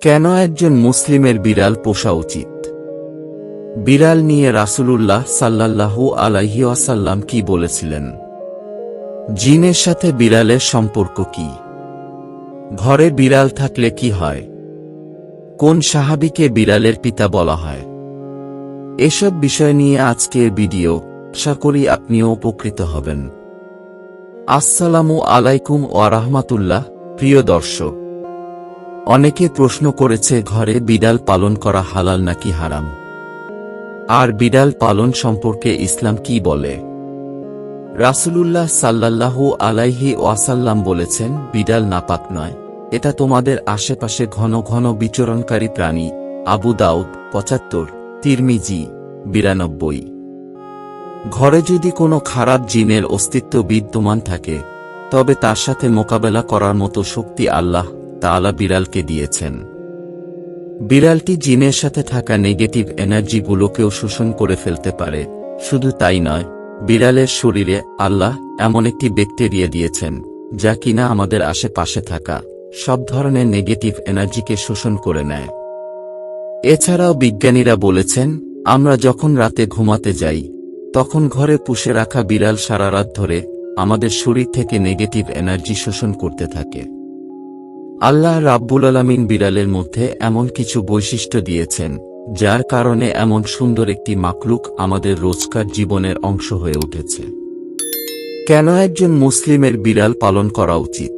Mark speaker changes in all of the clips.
Speaker 1: কেন একজন মুসলিমের বিড়াল পোষা উচিত? বিড়াল নিয়ে রাসূলুল্লাহ সাল্লাল্লাহু আলাইহি ওয়াসাল্লাম কি বলেছিলেন? জিনের সাথে বিড়ালের সম্পর্ক কি? ঘরে বিড়াল থাকলে কি হয়? কোন সাহাবীকে বিড়ালের পিতা বলা হয়? এসব বিষয় নিয়ে আজকের ভিডিও, আশা করি আপনিও উপকৃত হবেন। আসসালামু আলাইকুম ওয়া রাহমাতুল্লাহ। প্রিয় দর্শক, অনেকে প্রশ্ন করেছে ঘরে বিড়াল পালন করা হালাল নাকি হারাম, আর বিড়াল পালন সম্পর্কে ইসলাম কি বলে। রাসূলুল্লাহ সাল্লাল্লাহু আলাইহি ওয়াসাল্লাম বলেছেন, বিড়াল নাপাক নয়, এটা তোমাদের আশেপাশে ঘন ঘন বিচরণকারী প্রাণী। আবু দাউদ ৭৫, তিরমিজি ৯২। ঘরে যদি কোনো খারাপ জিনের অস্তিত্ব বিদ্যমান থাকে, তবে তার সাথে মোকাবেলা করার মতো শক্তি আল্লাহ তাআলা বিড়ালকে দিয়েছেন। বিড়ালটি জিনের সাথে থাকা নেগেটিভ এনার্জিগুলোকেও শোষণ করে ফেলতে পারে। শুধু তাই নয়, বিড়ালের শরীরে আল্লাহ এমন একটি ব্যাকটেরিয়া দিয়েছেন, যা কিনা আমাদের আশেপাশে থাকা সব ধরনের নেগেটিভ এনার্জিকে শোষণ করে নেয়। এছাড়াও বিজ্ঞানীরা বলেছেন, আমরা যখন রাতে ঘুমাতে যাই, তখন ঘরে পুষে রাখা বিড়াল সারা রাত ধরে আমাদের শরীর থেকে নেগেটিভ এনার্জি শোষণ করতে থাকে। আল্লাহ রাব্বুল আলামিন বিড়ালের মধ্যে এমন কিছু বৈশিষ্ট্য দিয়েছেন, যার কারণে এমন সুন্দর একটি মাখলুক আমাদের রোজকার জীবনের অংশ হয়ে উঠেছে। কেন একজন মুসলিমের বিড়াল পালন করা উচিত?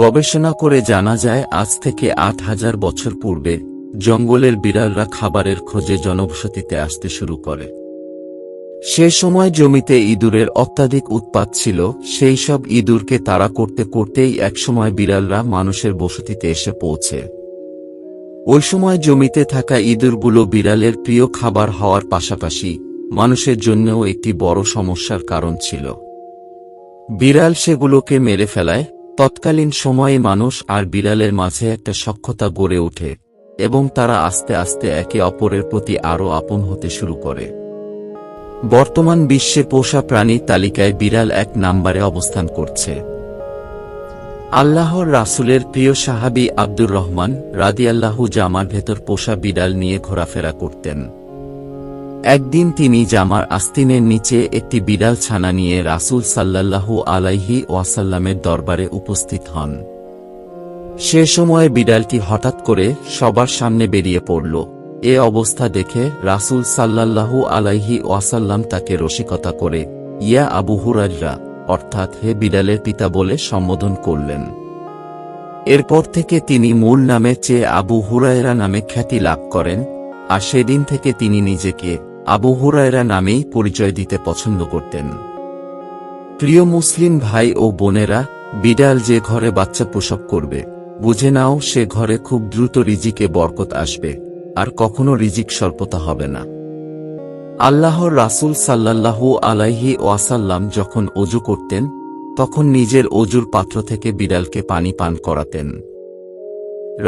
Speaker 1: গবেষণা করে জানা যায়, আজ থেকে ৮,০০০ বছর পূর্বে জঙ্গলের বিড়ালরা খাবারের খোঁজে জনবসতিতে আসতে শুরু করে। সে সময় জমিতে ইঁদুরের অত্যাধিক উৎপাত ছিল। সেই সব ইঁদুরকে তাড়া করতে করতেই একসময় বিড়ালরা মানুষের বসতিতে এসে পৌঁছে। ওই সময় জমিতে থাকা ইঁদুরগুলো বিড়ালের প্রিয় খাবার হওয়ার পাশাপাশি মানুষের জন্যও একটি বড় সমস্যার কারণ ছিল। বিড়াল সেগুলোকে মেরে ফেলায়। তৎকালীন সময়ে মানুষ আর বিড়ালের মাঝে একটা সখ্যতা গড়ে ওঠে এবং তারা আস্তে আস্তে একে অপরের প্রতি আরও আপন হতে শুরু করে। বর্তমান বিশ্বে পোষা প্রাণীর তালিকায় বিড়াল ১ নম্বরে অবস্থান করছে। আল্লাহর রাসূলের প্রিয় সাহাবী আব্দুর রহমান রাদিয়াল্লাহু জামার ভেতর পোষা বিড়াল নিয়ে ঘোরাফেরা করতেন। একদিন তিনি জামার আস্তিনের নিচে একটি বিড়াল ছানা নিয়ে রাসূল সাল্লাল্লাহু আলাইহি ওয়াসাল্লামের দরবারে উপস্থিত হন। সে সময় বিড়ালটি হঠাৎ করে সবার সামনে বেরিয়ে পড়ল। এ অবস্থা দেখে রাসূল সাল্লাল্লাহু আলাইহি ওয়াসাল্লাম তাকে রসিকতা করে ইয়া আবু হুরায়রা, অর্থাৎ হে বিড়ালের পিতা বলে সম্বোধন করলেন। এরপর থেকে তিনি মূল নামের চেয়ে আবু হুরায়রা নামে খ্যাতি লাভ করেন, আর সেদিন থেকে তিনি নিজেকে আবু হুরায়রা নামেই পরিচয় দিতে পছন্দ করতেন। প্রিয় মুসলিম ভাই ও বোনেরা, বিড়াল যে ঘরে বাচ্চা প্রসব করবে, বুঝে নাও সে ঘরে খুব দ্রুত রিজিকে বরকত আসবে, আর কখনো রিজিক স্বল্পতা হবে না। আল্লাহর রাসূল সাল্লাল্লাহু আলাইহি ওয়াসাল্লাম যখন ওযু করতেন, তখন নিজের ওযুর পাত্র থেকে বিড়ালকে পানি পান করাতেন।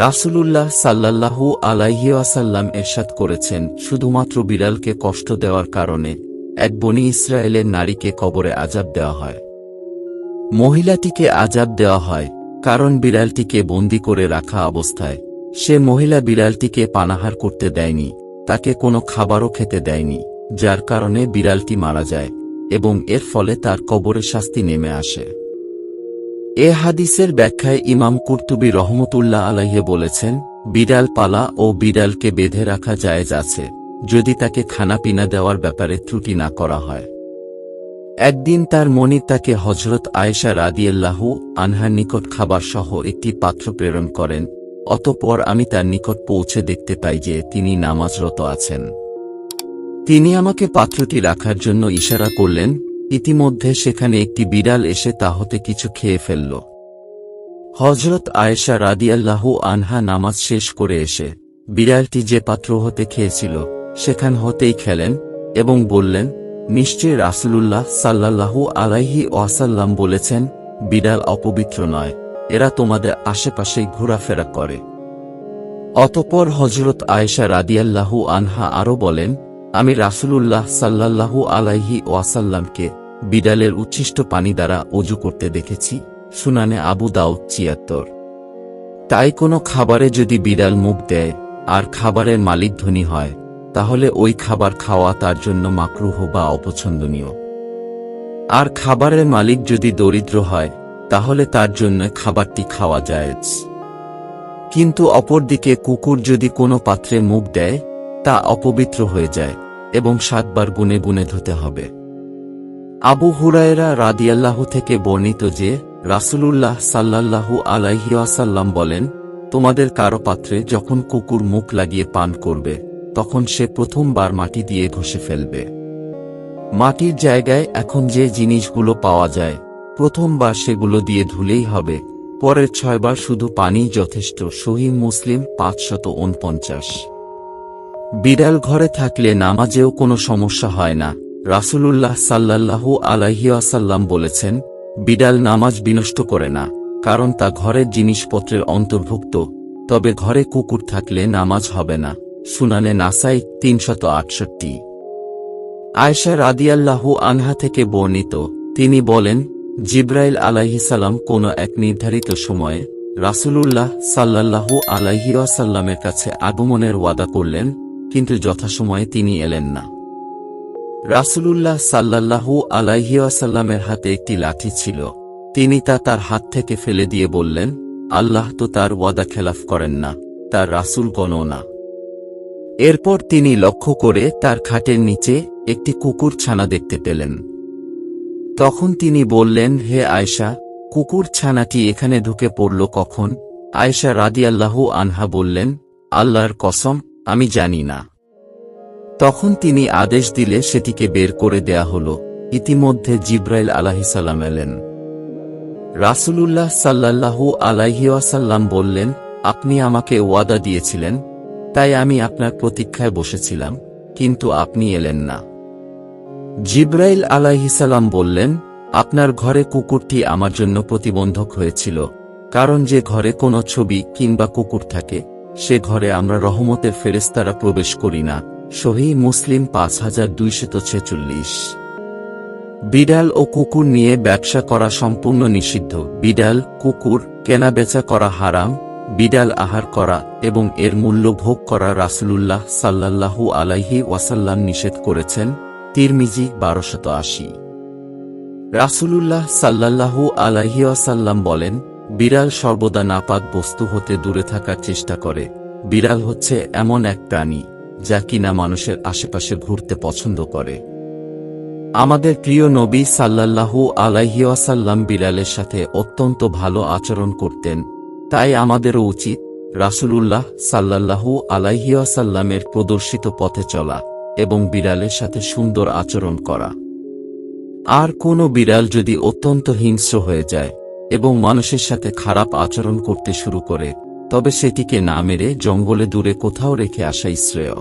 Speaker 1: রাসূলুল্লাহ সাল্লাল্লাহু আলাইহি ওয়াসাল্লাম ইরশাদ করেছেন, শুধুমাত্র বিড়ালকে কষ্ট দেওয়ার কারণে এক বনী ইসরায়েলের নারীকে কবরে আযাব দেওয়া হয়। মহিলাটিকে আযাব দেওয়া হয় কারণ বিড়ালটিকে বন্দী করে রাখা অবস্থায় সে মহিলা বিড়ালটিকে পানাহার করতে দেয়নি, তাকে কোনো খাবারও খেতে দেয়নি, যার কারণে বিড়ালটি মারা যায় এবং এর ফলে তার কবরে শাস্তি নেমে আসে। এ হাদিসের ব্যাখ্যায় ইমাম কুরতুবী রহমতুল্লাহ আলাইহি বলেছেন, বিড়াল পালা ও বিড়ালকে বেঁধে রাখা জায়েজ আছে, যদি তাকে খানাপিনা দেওয়ার ব্যাপারে ত্রুটি না করা হয়। একদিন তার মনিব তাকে হযরত আয়েশা রাদিয়াল্লাহু আনহার নিকট খাবার সহ একটি পাত্র প্রেরণ করেন। অতঃপর আমি তার নিকট পৌঁছে দেখতে পাই যে তিনি নামাজরত আছেন। তিনি আমাকে পাত্রটি রাখার জন্য ইশারা করলেন। ইতিমধ্যে সেখানে একটি বিড়াল এসে তা হতে কিছু খেয়ে ফেলল। হযরত আয়েশা রাদিয়াল্লাহু আনহা নামাজ শেষ করে এসে বিড়ালটি যে পাত্র হতে খেয়েছিল সেখান হতেই খেলেন এবং বললেন, নিশ্চয়ই রাসূলুল্লাহ সাল্লাল্লাহু আলাইহি ওয়াসাল্লাম বলেছেন, বিড়াল অপবিত্র নয়, এরা তোমাদের আশেপাশেই ঘোরাফেরা করে। অতঃপর হযরত আয়েশা রাদিয়াল্লাহু আনহা আরও বলেন, আমি রাসূলুল্লাহ সাল্লাল্লাহু আলাইহি ওয়াসাল্লামকে বিড়ালের উচ্ছিষ্ট পানি দ্বারা ওযু করতে দেখেছি। সুনানে আবু দাউদ ৭৬। তাই কোনো খাবারে যদি বিড়াল মুখ দেয় আর খাবারের মালিক ধনী হয়, তাহলে ওই খাবার খাওয়া তার জন্য মাকরুহ বা অপছন্দনীয়। আর খাবারের মালিক যদি দরিদ্র হয়, তাহলে তার জন্য খাবারটি খাওয়া জায়েজ। কিন্তু অপরদিকে কুকুর যদি কোনো পাত্রে মুখ দেয়, তা অপবিত্র হয়ে যায় এবং 7 বার গুনে গুনে ধুতে হবে। আবু হুরায়রা রাদিয়াল্লাহু থেকে বর্ণিত যে রাসূলুল্লাহ সাল্লাল্লাহু আলাইহি ওয়াসাল্লাম বলেন, তোমাদের কারো পাত্রে যখন কুকুর মুখ লাগিয়ে পান করবে, তখন সে প্রথমবার মাটি দিয়ে ঘষে ফেলবে। মাটির জায়গায় এখন যে জিনিসগুলো পাওয়া যায়, প্রথমবার সেগুলো দিয়ে ধুলেই হবে, পরের 6 বার শুধু পানি যথেষ্ট। সহিহ মুসলিম 549। বিড়াল ঘরে থাকলে নামাজেও কোনো সমস্যা হয় না। রাসূলুল্লাহ সাল্লাল্লাহু আলাইহি ওয়াসাল্লাম বলেছেন, বিড়াল নামাজ বিনষ্ট করে না, কারণ তা ঘরের জিনিসপত্রের অন্তর্ভুক্ত, তবে ঘরে কুকুর থাকলে নামাজ হবে না। সুনানে নাসাই 368। আয়েশা রাদিয়াল্লাহু আনহা থেকে বর্ণিত, তিনি বলেন, জিবরাইল আলাইহিস সালাম কোনো এক নির্ধারিত সময়ে রাসূলুল্লাহ সাল্লাল্লাহু আলাইহি ওয়াসাল্লামের কাছে আগমনের ওয়াদা করলেন, কিন্তু যথাসময়ে তিনি এলেন না। রাসূলুল্লাহ সাল্লাল্লাহু আলাইহি ওয়াসাল্লামের হাতে একটি লাঠি ছিল। তিনি তা তার হাত থেকে ফেলে দিয়ে বললেন, আল্লাহ তো তার ওয়াদা খেলাফ করেন না, তার রাসূলগণও না। এরপর তিনি লক্ষ্য করে তার খাটের নিচে একটি কুকুর ছানা দেখতে পেলেন। তখন তিনি বললেন, হে আয়েশা, কুকুর ছানাটি এখানে ঢুকে পড়ল কখন? আয়েশা রাদিয়াল্লাহু আনহা বললেন, আল্লাহর কসম, আমি জানি না। তখন তিনি আদেশ দিলে সেটিকে বের করে দেয়া হল। ইতিমধ্যে জিবরাইল আলাইহিস সালাম এলেন। রাসূলুল্লাহ সাল্লাল্লাহু আলাইহি ওয়াসাল্লাম বললেন, আপনি আমাকে ওয়াদা দিয়েছিলেন, তাই আমি আপনার প্রতীক্ষায় বসেছিলাম, কিন্তু আপনি এলেন না। জিবরাইল আলাইহিস সালাম বললেন, আপনার ঘরে কুকুরটি আমার জন্য প্রতিবন্ধক হয়েছিল, কারণ যে ঘরে কোনো ছবি কিংবা কুকুর থাকে, সে ঘরে আমরা রহমতের ফেরেশতারা প্রবেশ করি না। সহিহ মুসলিম 5246। বিড়াল ও কুকুর নিয়ে ব্যবসা করা সম্পূর্ণ নিষিদ্ধ। বিড়াল, কুকুর কেনাবেচা করা হারাম। বিড়াল আহার করা এবং এর মূল্য ভোগ করা রাসূলুল্লাহ সাল্লাল্লাহু আলাইহি ওয়াসাল্লাম নিষেধ করেছেন। তিরমিজি 1280। রাসূলুল্লাহ সাল্লাল্লাহু আলাইহি ওয়াসাল্লাম বলেন, বিড়াল সর্বদা নাপাক বস্তু হতে দূরে থাকার চেষ্টা করে। বিড়াল হচ্ছে এমন এক প্রাণী যা কিনা মানুষের আশেপাশে ঘুরতে পছন্দ করে। আমাদের প্রিয় নবী সাল্লাল্লাহু আলাইহি ওয়াসাল্লাম বিড়ালের সাথে অত্যন্ত ভালো আচরণ করতেন, তাই আমাদেরও উচিত রাসূলুল্লাহ সাল্লাল্লাহু আলাইহি ওয়াসাল্লামের প্রদর্শিত পথে চলা এবং বিড়ালের সাথে সুন্দর আচরণ করা। আর কোনো বিড়াল যদি অত্যন্ত হিংস্র হয়ে যায় এবং মানুষের সাথে খারাপ আচরণ করতে শুরু করে, তবে সেটিকে না মেরে জঙ্গলে দূরে কোথাও রেখে আসা শ্রেয়।